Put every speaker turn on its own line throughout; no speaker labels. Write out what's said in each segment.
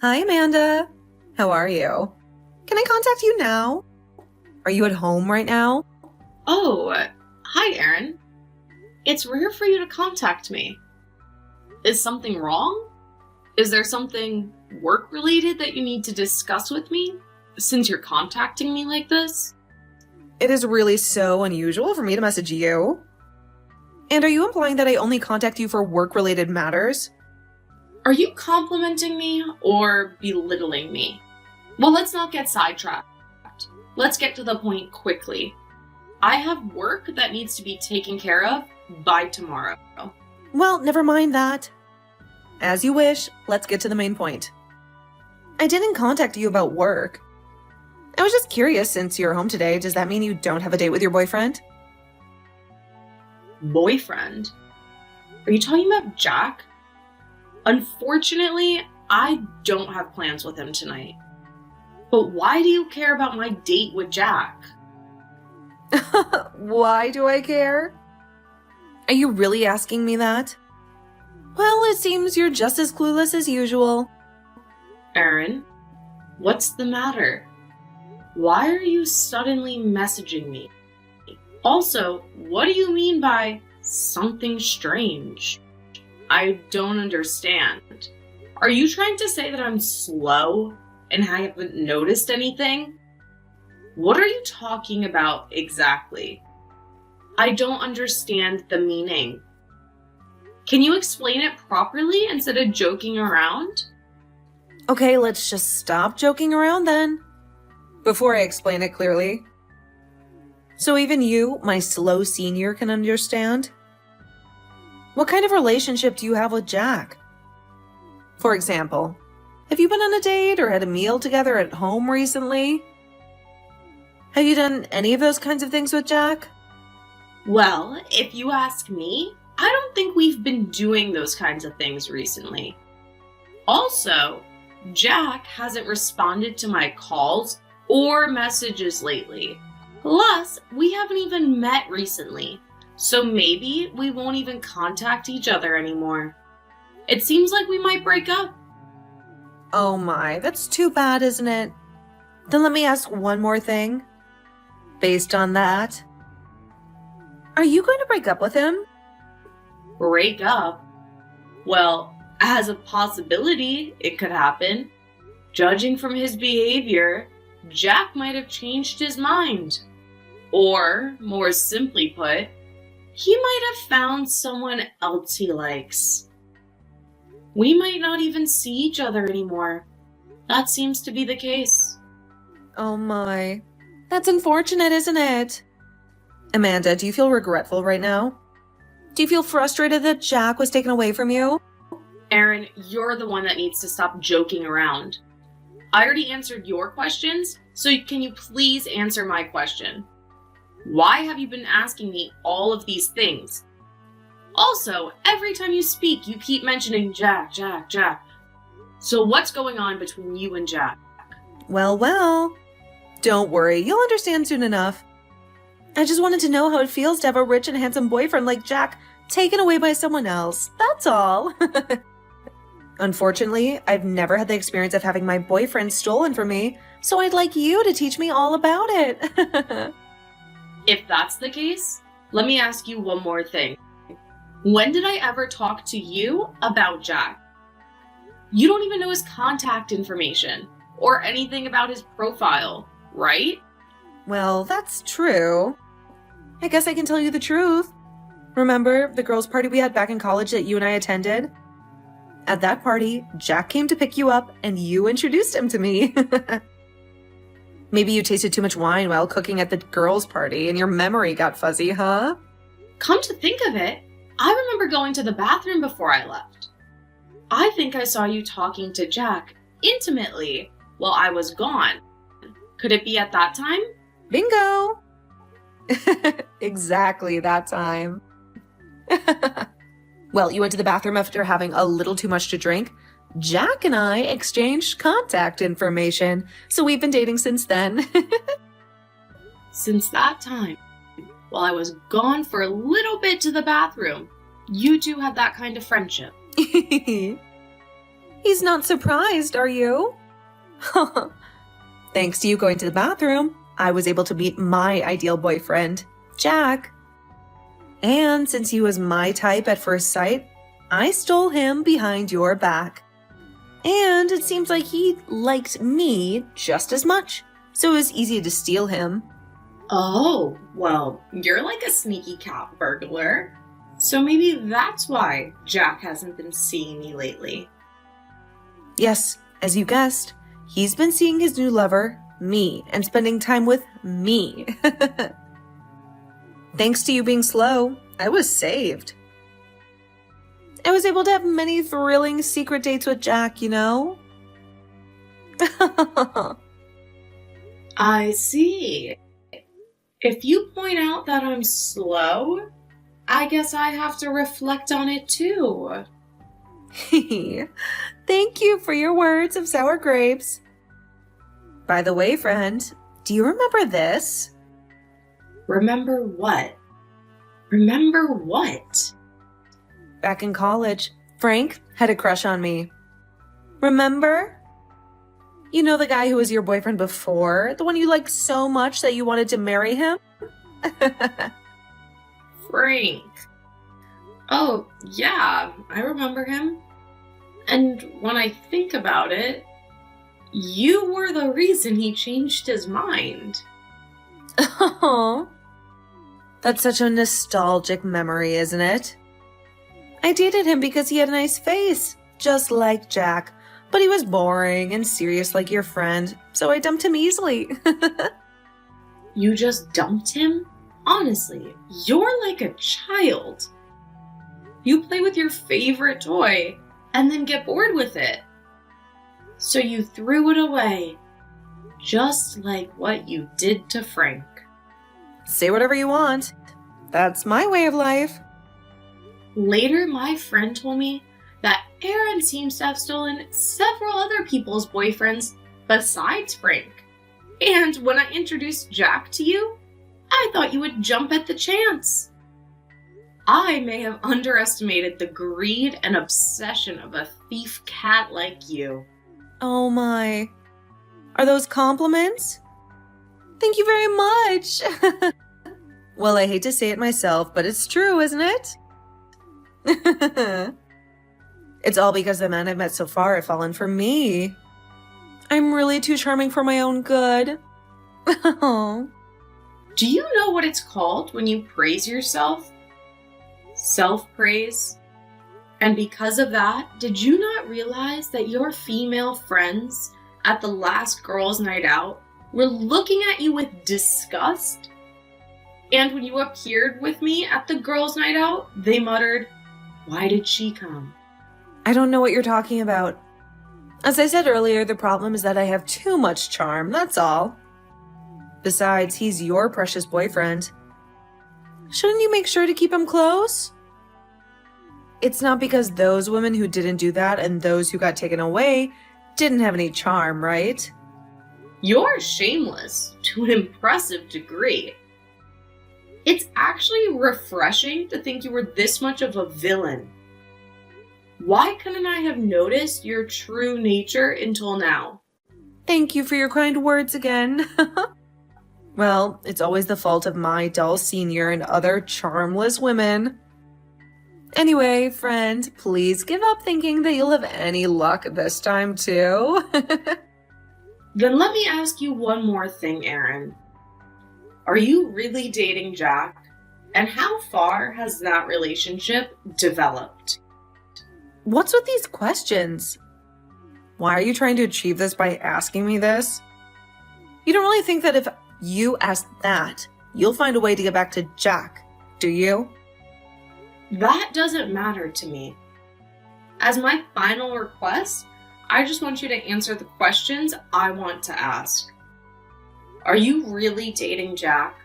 Hi, Amanda. How are you? Can I contact you now? Are you at home right now?
Oh, hi, Erin. It's rare for you to contact me. Is something wrong? Is there something work related that you need to discuss with me since you're contacting me like this?
It is really so unusual for me to message you. And are you implying that I only contact you for work-related matters?
Are you complimenting me or belittling me? Well, let's not get sidetracked. Let's get to the point quickly. I have work that needs to be taken care of by tomorrow.
Well, never mind that. As you wish, let's get to the main point. I didn't contact you about work. I was just curious, since you're home today, does that mean you don't have a date with your boyfriend?
Boyfriend? Are you talking about Jack? Unfortunately, I don't have plans with him tonight. But why do you care about my date with Jack?
Why do I care? Are you really asking me that? Well, it seems you're just as clueless as usual.
Erin, what's the matter? Why are you suddenly messaging me? Also, what do you mean by something strange? I don't understand. Are you trying to say that I'm slow and I haven't noticed anything? What are you talking about exactly? I don't understand the meaning. Can you explain it properly instead of joking around?
Okay, let's just stop joking around then. Before I explain it clearly. So even you, my slow senior, can understand? What kind of relationship do you have with Jack? For example, have you been on a date or had a meal together at home recently? Have you done any of those kinds of things with Jack?
Well, if you ask me, I don't think we've been doing those kinds of things recently. Also, Jack hasn't responded to my calls or messages lately. Plus, we haven't even met recently, so maybe we won't even contact each other anymore. It seems like we might break up.
Oh my, that's too bad, isn't it? Then let me ask one more thing. Based on that, are you going to break up with him?
Break up? Well, as a possibility, it could happen. Judging from his behavior, Jack might have changed his mind. Or, more simply put, he might have found someone else he likes. We might not even see each other anymore. That seems to be the case.
Oh my, that's unfortunate, isn't it? Amanda, do you feel regretful right now? Do you feel frustrated that Jack was taken away from you?
Erin, you're the one that needs to stop joking around. I already answered your questions, so can you please answer my question? Why have you been asking me all of these things? Also, every time you speak, you keep mentioning Jack. So what's going on between you and Jack?
Well. Don't worry, you'll understand soon enough. I just wanted to know how it feels to have a rich and handsome boyfriend like Jack taken away by someone else. That's all. Unfortunately, I've never had the experience of having my boyfriend stolen from me, so I'd like you to teach me all about it.
If that's the case, let me ask you one more thing. When did I ever talk to you about Jack? You don't even know his contact information or anything about his profile, right?
Well, that's true. I guess I can tell you the truth. Remember the girls' party we had back in college that you and I attended? At that party, Jack came to pick you up and you introduced him to me. Maybe you tasted too much wine while cooking at the girls' party and your memory got fuzzy, huh?
Come to think of it, I remember going to the bathroom before I left. I think I saw you talking to Jack intimately while I was gone. Could it be at that time?
Bingo! Exactly that time. Well, you went to the bathroom after having a little too much to drink. Jack and I exchanged contact information, so we've been dating since then.
Since that time, while I was gone for a little bit to the bathroom, you two had that kind of friendship.
Yeah, He's not surprised, are you? Thanks to you going to the bathroom, I was able to meet my ideal boyfriend, Jack. And since he was my type at first sight, I stole him behind your back. And it seems like he liked me just as much, so it was easy to steal him.
Oh, well, you're like a sneaky cat burglar. So maybe that's why Jack hasn't been seeing me lately.
Yes, as you guessed, he's been seeing his new lover, me, and spending time with me. Thanks to you being slow, I was saved. I was able to have many thrilling secret dates with Jack, you know?
I see. If you point out that I'm slow, I guess I have to reflect on it too.
Thank you for your words of sour grapes. By the way, friend, do you remember this?
Remember what? Remember what?
Back in college, Frank had a crush on me. Remember? You know the guy who was your boyfriend before? The one you liked so much that you wanted to marry him?
Frank. Oh, yeah, I remember him. And when I think about it, you were the reason he changed his mind.
Oh, that's such a nostalgic memory, isn't it? I dated him because he had a nice face, just like Jack, but he was boring and serious like your friend, so I dumped him easily.
You just dumped him? Honestly, you're like a child. You play with your favorite toy and then get bored with it. So you threw it away, just like what you did to Frank.
Say whatever you want. That's my way of life.
Later, my friend told me that Aaron seems to have stolen several other people's boyfriends besides Frank. And when I introduced Jack to you, I thought you would jump at the chance. I may have underestimated the greed and obsession of a thief cat like you.
Oh my. Are those compliments? Thank you very much. Well, I hate to say it myself, but it's true, isn't it? It's all because the men I've met so far have fallen for me. I'm really too charming for my own good. Oh.
Do you know what it's called when you praise yourself? Self-praise. And because of that, did you not realize that your female friends at the last girls' night out were looking at you with disgust? And when you appeared with me at the girls' night out, they muttered, "Why did she come?"
I don't know what you're talking about. As I said earlier, the problem is that I have too much charm, that's all. Besides, he's your precious boyfriend. Shouldn't you make sure to keep him close? It's not because those women who didn't do that and those who got taken away didn't have any charm, right?
You're shameless to an impressive degree. It's actually refreshing to think you were this much of a villain. Why couldn't I have noticed your true nature until now?
Thank you for your kind words again. Well, it's always the fault of my dull senior and other charmless women. Anyway, friend, please give up thinking that you'll have any luck this time too.
Then let me ask you one more thing, Aaron. Are you really dating Jack? And how far has that relationship developed?
What's with these questions? Why are you trying to achieve this by asking me this? You don't really think that if you ask that, you'll find a way to get back to Jack, do you?
That doesn't matter to me. As my final request, I just want you to answer the questions I want to ask. Are you really dating Jack?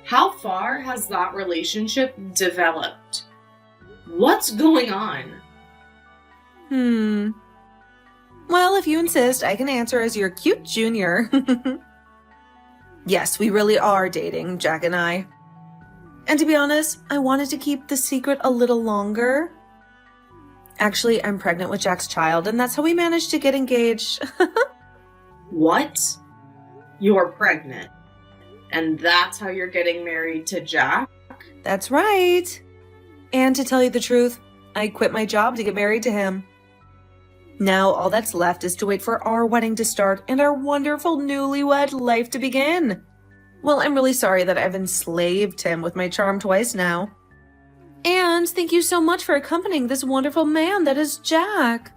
How far has that relationship developed? What's going on?
Well, if you insist, I can answer as your cute junior. Yes, we really are dating, Jack and I. And to be honest, I wanted to keep the secret a little longer. Actually, I'm pregnant with Jack's child, and that's how we managed to get engaged.
What? You're pregnant. And that's how you're getting married to Jack?
That's right. And to tell you the truth, I quit my job to get married to him. Now all that's left is to wait for our wedding to start and our wonderful newlywed life to begin. Well, I'm really sorry that I've enslaved him with my charm twice now. And thank you so much for accompanying this wonderful man that is Jack.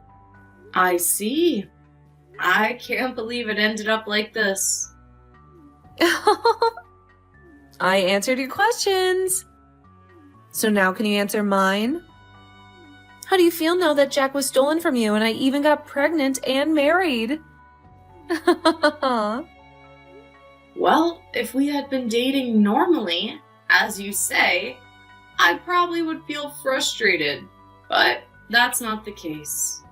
I see. I can't believe it ended up like this.
I answered your questions. So now can you answer mine? How do you feel now that Jack was stolen from you and I even got pregnant and married?
Well, if we had been dating normally, as you say, I probably would feel frustrated, but that's not the case.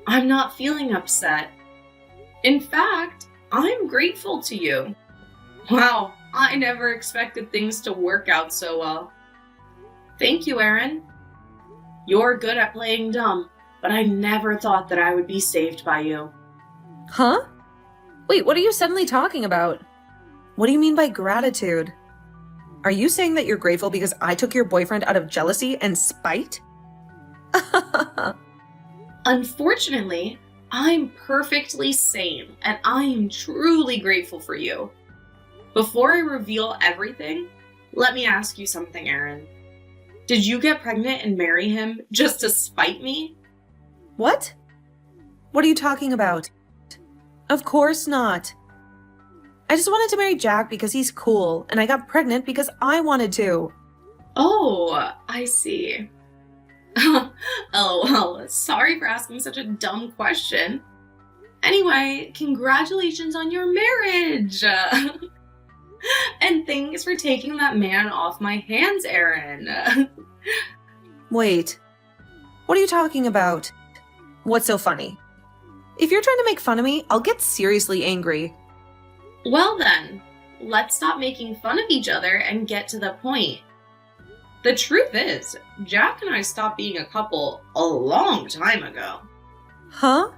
I'm not feeling upset. In fact, I'm grateful to you. Wow, I never expected things to work out so well. Thank you, Aaron. You're good at playing dumb, but I never thought that I would be saved by you.
Huh? Wait, what are you suddenly talking about? What do you mean by gratitude? Are you saying that you're grateful because I took your boyfriend out of jealousy and spite?
Unfortunately, I'm perfectly sane, and I am truly grateful for you. Before I reveal everything, let me ask you something, Aaron. Did you get pregnant and marry him just to spite me?
What? What are you talking about? Of course not. I just wanted to marry Jack because he's cool, and I got pregnant because I wanted to.
Oh, I see. Oh, well, sorry for asking such a dumb question. Anyway, congratulations on your marriage! And thanks for taking that man off my hands, Aaron.
Wait, what are you talking about? What's so funny? If you're trying to make fun of me, I'll get seriously angry.
Well then, let's stop making fun of each other and get to the point. The truth is, Jack and I stopped being a couple a long time ago.
Huh?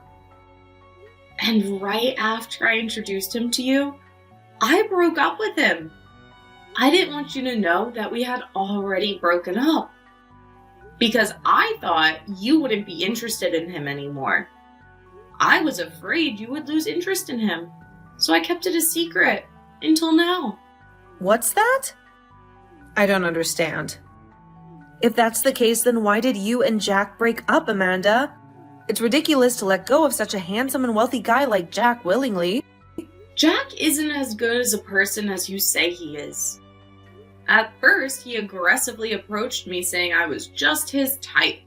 And right after I introduced him to you, I broke up with him. I didn't want you to know that we had already broken up. Because I thought you wouldn't be interested in him anymore. I was afraid you would lose interest in him. So I kept it a secret until now.
What's that? I don't understand. If that's the case, then why did you and Jack break up, Amanda? It's ridiculous to let go of such a handsome and wealthy guy like Jack willingly.
Jack isn't as good as a person as you say he is. At first, he aggressively approached me saying I was just his type.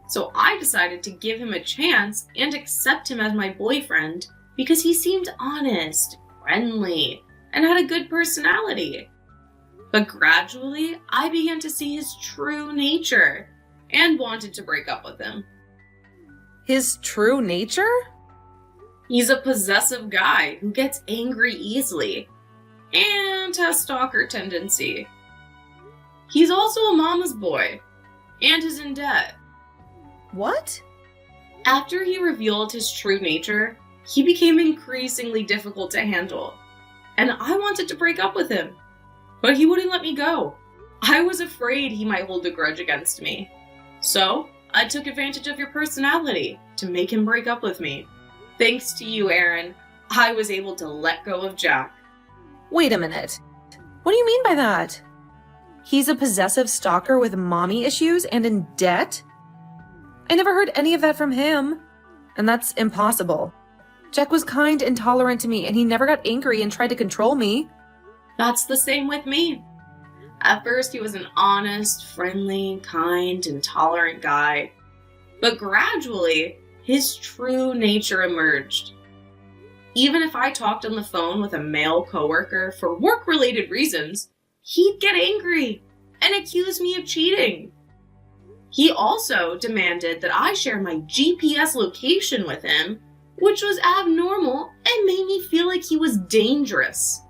So I decided to give him a chance and accept him as my boyfriend because he seemed honest, friendly, and had a good personality. But gradually, I began to see his true nature and wanted to break up with him.
His true nature?
He's a possessive guy who gets angry easily and has stalker tendency. He's also a mama's boy and is in debt.
What?
After he revealed his true nature, he became increasingly difficult to handle, and I wanted to break up with him, but he wouldn't let me go. I was afraid he might hold a grudge against me. So, I took advantage of your personality to make him break up with me. Thanks to you, Aaron, I was able to let go of Jack.
Wait a minute. What do you mean by that? He's a possessive stalker with mommy issues and in debt? I never heard any of that from him. And that's impossible. Jack was kind and tolerant to me, and he never got angry and tried to control me.
That's the same with me. At first, he was an honest, friendly, kind, and tolerant guy. But gradually, his true nature emerged. Even if I talked on the phone with a male coworker for work-related reasons, he'd get angry and accuse me of cheating. He also demanded that I share my GPS location with him, which was abnormal and made me feel like he was dangerous.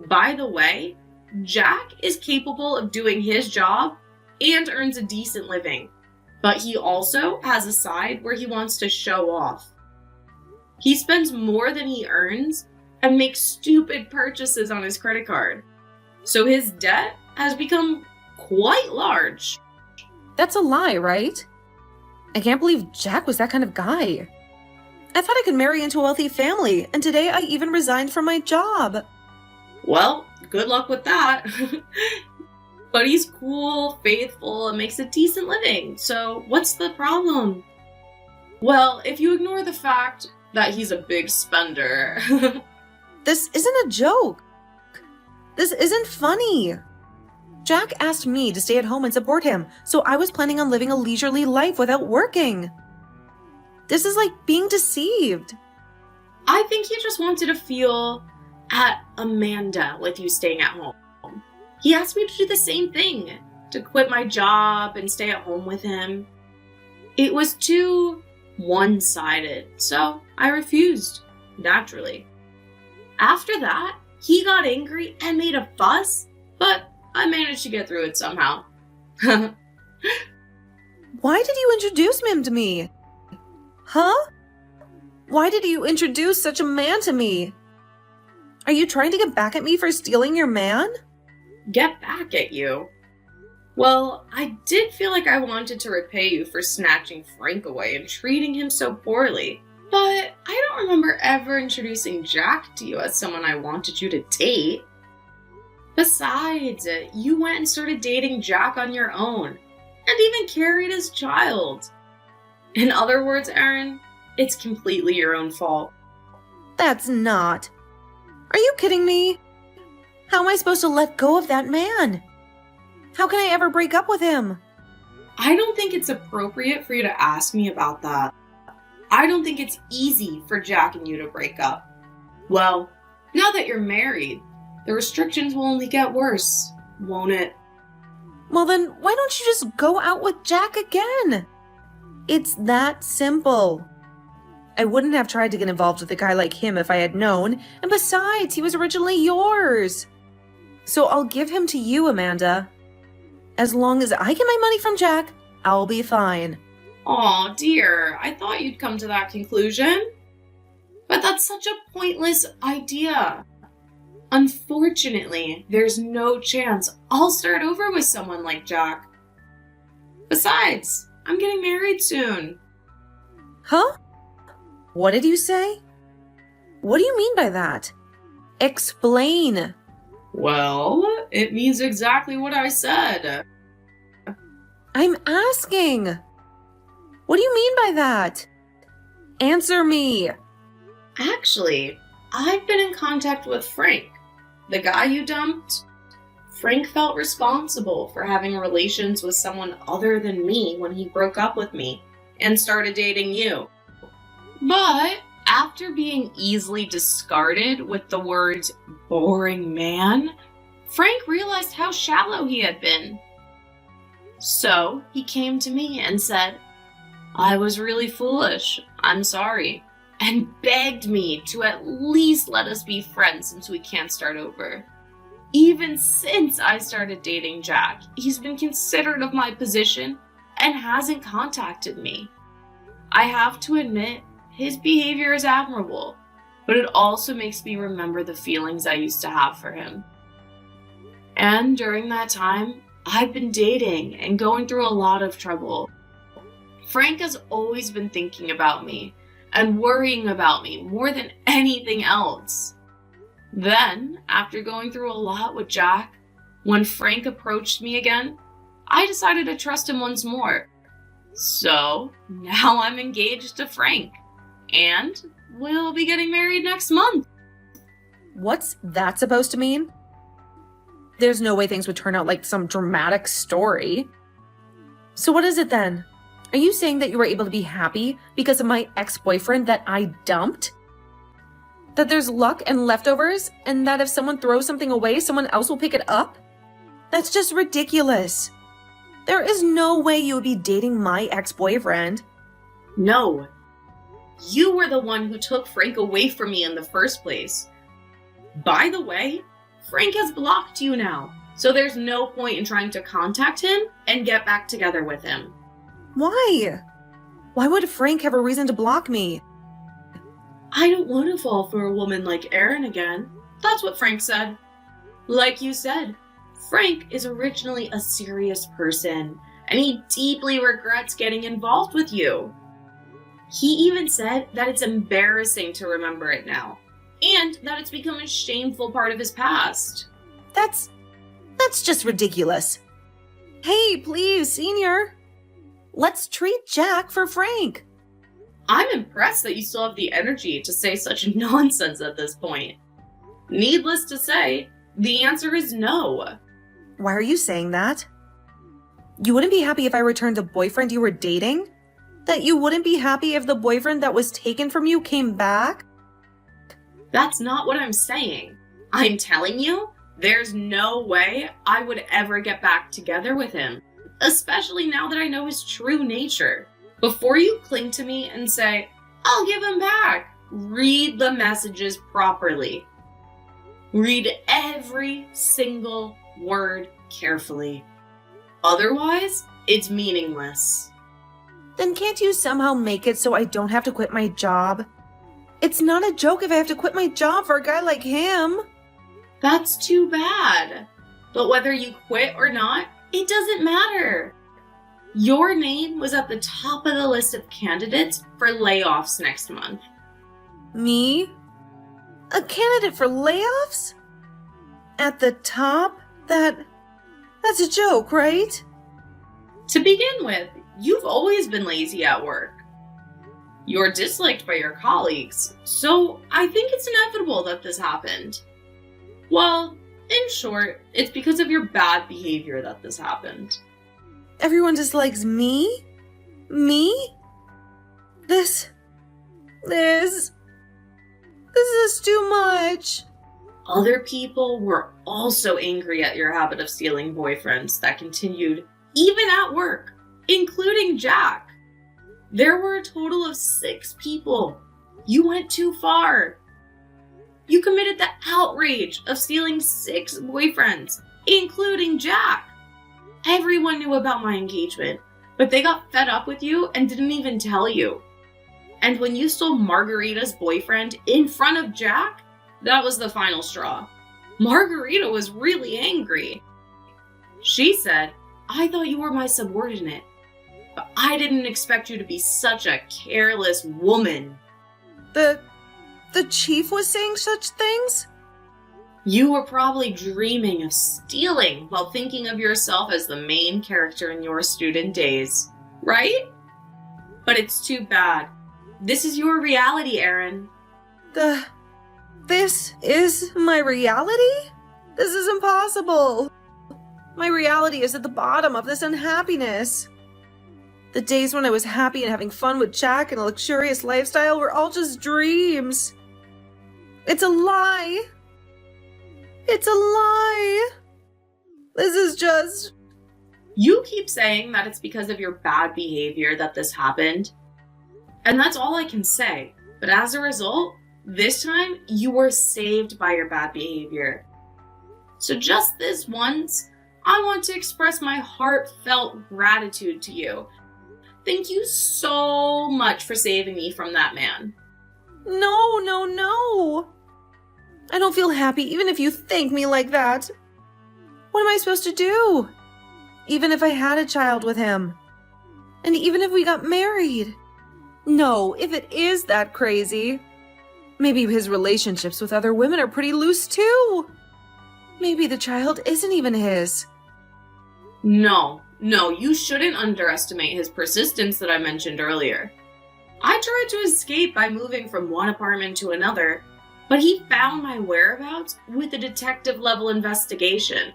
By the way, Jack is capable of doing his job and earns a decent living. But he also has a side where he wants to show off. He spends more than he earns and makes stupid purchases on his credit card. So his debt has become quite large.
That's a lie, right? I can't believe Jack was that kind of guy. I thought I could marry into a wealthy family, and today I even resigned from my job.
Well, good luck with that. But he's cool, faithful, and makes a decent living. So what's the problem? Well, if you ignore the fact that he's a big spender.
This isn't a joke. This isn't funny. Jack asked me to stay at home and support him, so I was planning on living a leisurely life without working. This is like being deceived.
I think he just wanted to feel at Amanda with you staying at home. He asked me to do the same thing, to quit my job and stay at home with him. It was too one-sided, so I refused, naturally. After that, he got angry and made a fuss, but I managed to get through it somehow.
Why did you introduce him to me? Huh? Why did you introduce such a man to me? Are you trying to get back at me for stealing your man?
Get back at you? Well, I did feel like I wanted to repay you for snatching Frank away and treating him so poorly. But I don't remember ever introducing Jack to you as someone I wanted you to date. Besides, you went and started dating Jack on your own, and even carried his child. In other words, Erin, it's completely your own fault.
That's not. Are you kidding me? How am I supposed to let go of that man? How can I ever break up with him?
I don't think it's appropriate for you to ask me about that. I don't think it's easy for Jack and you to break up. Well, now that you're married, the restrictions will only get worse, won't it?
Well then, why don't you just go out with Jack again? It's that simple. I wouldn't have tried to get involved with a guy like him if I had known, and besides, he was originally yours. So I'll give him to you, Amanda. As long as I get my money from Jack, I'll be fine.
Aw, dear, I thought you'd come to that conclusion. But that's such a pointless idea. Unfortunately, there's no chance I'll start over with someone like Jack. Besides, I'm getting married soon.
Huh? What did you say? What do you mean by that? Explain.
Well, it means exactly what I said.
I'm asking. What do you mean by that? Answer me.
Actually, I've been in contact with Frank, the guy you dumped. Frank felt responsible for having relations with someone other than me when he broke up with me and started dating you. But after being easily discarded with the words boring man, Frank realized how shallow he had been. So he came to me and said, I was really foolish, I'm sorry, and begged me to at least let us be friends since we can't start over. Even since I started dating Jack, he's been considerate of my position and hasn't contacted me. I have to admit, his behavior is admirable, but it also makes me remember the feelings I used to have for him. And during that time, I've been dating and going through a lot of trouble. Frank has always been thinking about me and worrying about me more than anything else. Then, after going through a lot with Jack, when Frank approached me again, I decided to trust him once more. So, now I'm engaged to Frank, and we'll be getting married next month.
What's that supposed to mean? There's no way things would turn out like some dramatic story. So what is it then? Are you saying that you were able to be happy because of my ex-boyfriend that I dumped? That there's luck and leftovers, and that if someone throws something away, someone else will pick it up? That's just ridiculous. There is no way you would be dating my ex-boyfriend.
No. You were the one who took Frank away from me in the first place. By the way, Frank has blocked you now, so there's no point in trying to contact him and get back together with him.
Why? Why would Frank have a reason to block me?
I don't want to fall for a woman like Erin again. That's what Frank said. Like you said, Frank is originally a serious person, and he deeply regrets getting involved with you. He even said that it's embarrassing to remember it now, and that it's become a shameful part of his past.
That's just ridiculous. Hey, please, Senior. Let's treat Jack for Frank.
I'm impressed that you still have the energy to say such nonsense at this point. Needless to say, the answer is no.
Why are you saying that? You wouldn't be happy if I returned the boyfriend you were dating? That you wouldn't be happy if the boyfriend that was taken from you came back?
That's not what I'm saying. I'm telling you, there's no way I would ever get back together with him, especially now that I know his true nature. Before you cling to me and say, I'll give him back, read the messages properly. Read every single word carefully. Otherwise, it's meaningless.
Then can't you somehow make it so I don't have to quit my job? It's not a joke if I have to quit my job for a guy like him.
That's too bad. But whether you quit or not, it doesn't matter. Your name was at the top of the list of candidates for layoffs next month.
Me? A candidate for layoffs? At the top? That's a joke, right?
To begin with, you've always been lazy at work. You're disliked by your colleagues, so I think it's inevitable that this happened. Well, in short, it's because of your bad behavior that this happened.
Everyone dislikes me? Me? This is too much.
Other people were also angry at your habit of stealing boyfriends that continued even at work, including Jack. There were a total of 6 people. You went too far. You committed the outrage of stealing 6 boyfriends, including Jack. Everyone knew about my engagement, but they got fed up with you and didn't even tell you. And when you stole Margarita's boyfriend in front of Jack, that was the final straw. Margarita was really angry. She said, I thought you were my subordinate, but I didn't expect you to be such a careless woman.
The chief was saying such things?
You were probably dreaming of stealing while thinking of yourself as the main character in your student days, right? But it's too bad. This is your reality, Erin.
This is my reality? This is impossible. My reality is at the bottom of this unhappiness. The days when I was happy and having fun with Jack and a luxurious lifestyle were all just dreams. It's a lie. It's a lie. This is just...
You keep saying that it's because of your bad behavior that this happened. And that's all I can say. But as a result, this time you were saved by your bad behavior. So just this once, I want to express my heartfelt gratitude to you. Thank you so much for saving me from that man.
No. I don't feel happy even if you thank me like that. What am I supposed to do? Even if I had a child with him. And even if we got married. No, if it is that crazy. Maybe his relationships with other women are pretty loose too. Maybe the child isn't even his.
No, you shouldn't underestimate his persistence that I mentioned earlier. I tried to escape by moving from one apartment to another, but he found my whereabouts with a detective-level investigation.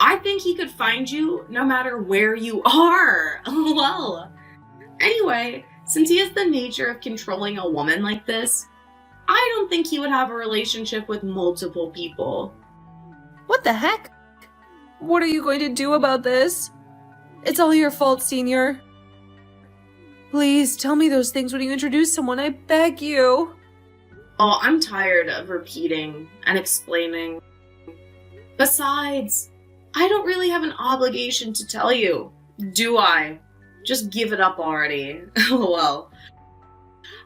I think he could find you no matter where you are. Well, anyway, since he has the nature of controlling a woman like this, I don't think he would have a relationship with multiple people.
What the heck? What are you going to do about this? It's all your fault, Senior. Please tell me those things when you introduce someone, I beg you.
Oh, I'm tired of repeating and explaining. Besides, I don't really have an obligation to tell you, do I? Just give it up already. LOL.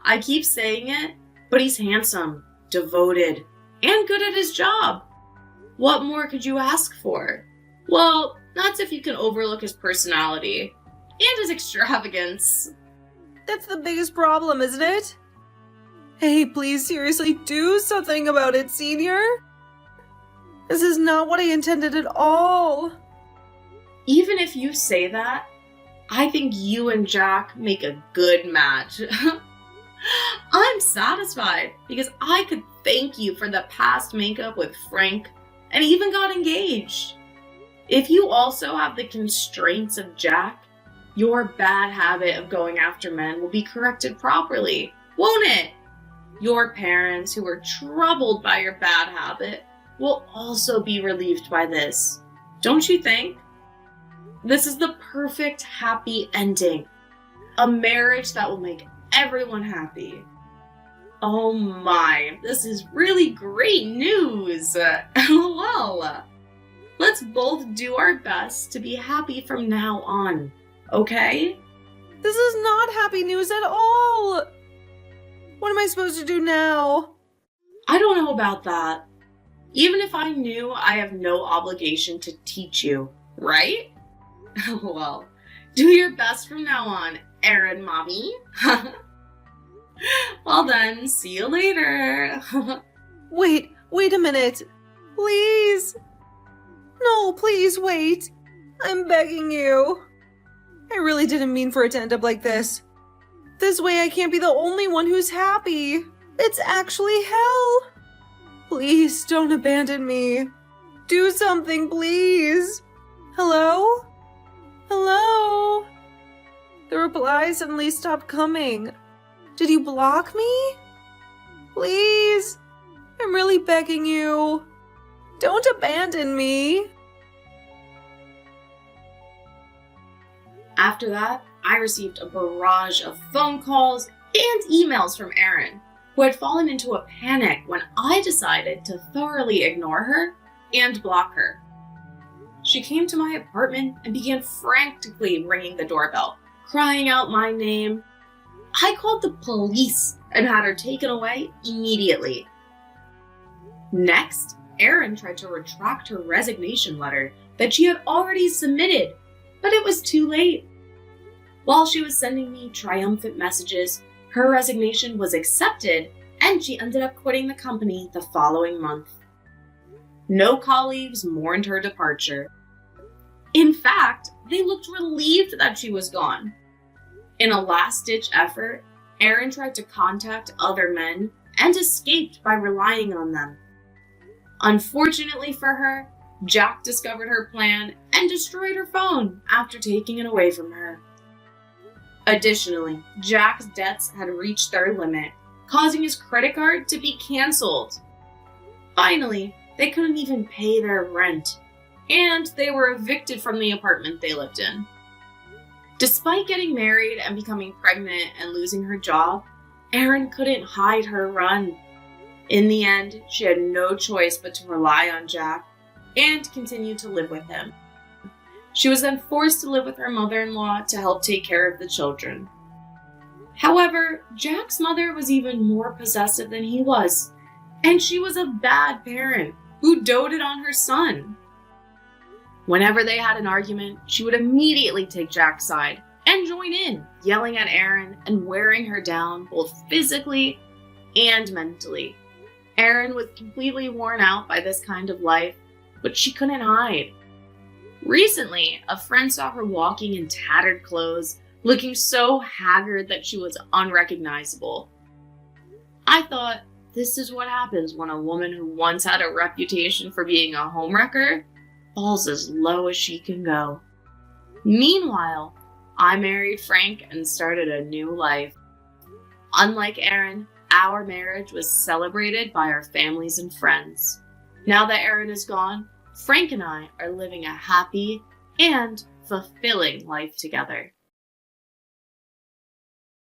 I keep saying it, but he's handsome, devoted, and good at his job. What more could you ask for? Well, that's if you can overlook his personality and his extravagance.
That's the biggest problem, isn't it? Hey, please seriously do something about it, Senior. This is not what I intended at all.
Even if you say that, I think you and Jack make a good match. I'm satisfied because I could thank you for the past makeup with Frank and even got engaged. If you also have the constraints of Jack, your bad habit of going after men will be corrected properly, won't it? Your parents, who were troubled by your bad habit, will also be relieved by this. Don't you think? This is the perfect happy ending. A marriage that will make everyone happy. Oh my, this is really great news. LOL. Let's both do our best to be happy from now on, okay?
This is not happy news at all. What am I supposed to do now?
I don't know about that. Even if I knew, I have no obligation to teach you, right? Well, do your best from now on, Aaron Mommy. Well then, see you later.
Wait a minute. Please. No, please wait. I'm begging you. I really didn't mean for it to end up like this. This way I can't be the only one who's happy. It's actually hell. Please don't abandon me. Do something, please. Hello? Hello? The reply suddenly stopped coming. Did you block me? Please? I'm really begging you. Don't abandon me.
After that, I received a barrage of phone calls and emails from Erin, who had fallen into a panic when I decided to thoroughly ignore her and block her. She came to my apartment and began frantically ringing the doorbell, crying out my name. I called the police and had her taken away immediately. Next, Erin tried to retract her resignation letter that she had already submitted, but it was too late. While she was sending me triumphant messages, her resignation was accepted and she ended up quitting the company the following month. No colleagues mourned her departure. In fact, they looked relieved that she was gone. In a last-ditch effort, Erin tried to contact other men and escaped by relying on them. Unfortunately for her, Jack discovered her plan and destroyed her phone after taking it away from her. Additionally, Jack's debts had reached their limit, causing his credit card to be canceled. Finally, they couldn't even pay their rent, and they were evicted from the apartment they lived in. Despite getting married and becoming pregnant and losing her job, Erin couldn't hide her run. In the end, she had no choice but to rely on Jack and continue to live with him. She was then forced to live with her mother-in-law to help take care of the children. However, Jack's mother was even more possessive than he was, and she was a bad parent who doted on her son. Whenever they had an argument, she would immediately take Jack's side and join in, yelling at Erin and wearing her down both physically and mentally. Erin was completely worn out by this kind of life, but she couldn't hide. Recently, a friend saw her walking in tattered clothes, looking so haggard that she was unrecognizable. I thought, this is what happens when a woman who once had a reputation for being a homewrecker falls as low as she can go. Meanwhile, I married Frank and started a new life. Unlike Erin, our marriage was celebrated by our families and friends. Now that Erin is gone, Frank and I are living a happy and fulfilling life together.